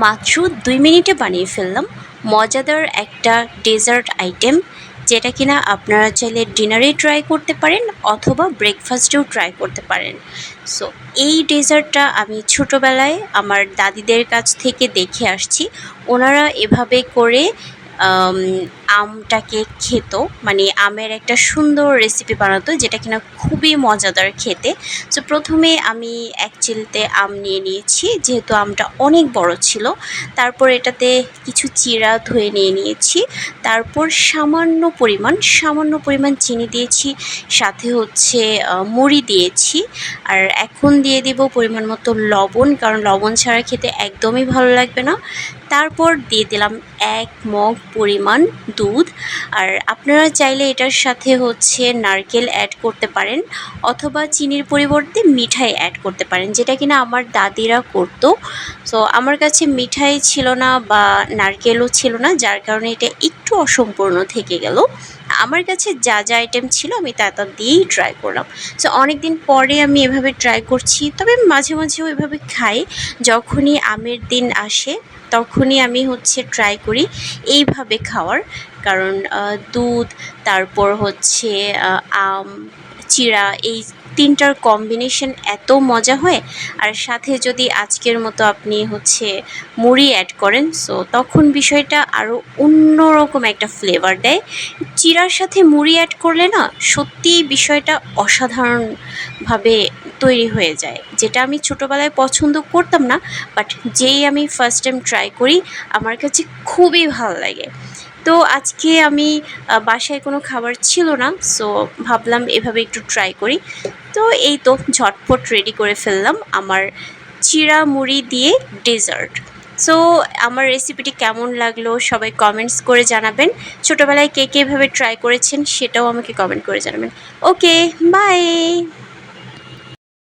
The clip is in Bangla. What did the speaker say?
মাত্র ২ মিনিটে বানিয়ে ফেললাম মজাদার একটা ডেজার্ট আইটেম, যেটা কিনা আপনারা চাইলে ডিনারে ট্রাই করতে পারেন অথবা ব্রেকফাস্টেও ট্রাই করতে পারেন। সো এই ডেজার্টটা আমি ছোটোবেলায় আমার দাদিদের কাছ থেকে দেখে আসছি। ওনারা এভাবে করে আম, আমটাকে খেত, মানে আমের একটা সুন্দর রেসিপি বানাতো যেটা কিনা খুবই মজাদার খেতে। সো প্রথমে আমি এক চিলতে আম নিয়ে নিয়েছি, যেহেতু আমটা অনেক বড় ছিল। তারপর এটাতে কিছু চিরা ধুয়ে নিয়ে নিয়েছি। তারপর সামান্য পরিমাণ চিনি দিয়েছি, সাথে হচ্ছে মুড়ি দিয়েছি। আর এখন দিয়ে দিব পরিমাণ মতো লবণ, কারণ লবণ ছাড়া খেতে একদমই ভালো লাগবে না। তারপর দিয়ে দিলাম ১ মগ পরিমাণ দুধ। আর আপনারা চাইলে এটার সাথে হচ্ছে নারকেল অ্যাড করতে পারেন অথবা চিনির পরিবর্তে মিঠাই অ্যাড করতে পারেন, যেটা কিনা আমার দাদিরা করতো। সো আমার কাছে মিঠাই ছিল না বা নারকেলও ছিল না, যার কারণে এটা একটু অসম্পূর্ণ থেকে গেল। আমার কাছে যা যা আইটেম ছিল আমি তা দিয়েই ট্রাই করলাম। সো অনেক দিন পরে আমি এভাবে ট্রাই করছি, তবে মাঝে মাঝেও এভাবে খাই। যখনই আমের দিন আসে তখনই আমি হচ্ছে ট্রাই করি এইভাবে খাওয়ার, কারণ দুধ, তারপর হচ্ছে আম, চিড়া, এই তিনটার কম্বিনেশন এত মজা হয়। আর সাথে যদি আজকের মতো আপনি হচ্ছে মুড়ি অ্যাড করেন, সো তখন বিষয়টা আরও অন্যরকম একটা ফ্লেভার দেয়। চিড়ার সাথে মুড়ি অ্যাড করলে না সত্যিই বিষয়টা অসাধারণভাবে তৈরি হয়ে যায়, যেটা আমি ছোটোবেলায় পছন্দ করতাম না, বাট যেই আমি ফার্স্ট টাইম ট্রাই করি আমার কাছে খুবই ভালো লাগে। তো আজকে আমি বাসায় কোনো খাবার ছিল না, সো ভাবলাম এভাবে একটু ট্রাই করি। তো এই তো ঝটপট রেডি করে ফেললাম আমার চিড়া মুড়ি দিয়ে ডেজার্ট। সো আমার রেসিপিটি কেমন লাগলো সবাই কমেন্টস করে জানাবেন। ছোটোবেলায় কে কে এভাবে ট্রাই করেছেন সেটাও আমাকে কমেন্ট করে জানাবেন। ওকে, বাই।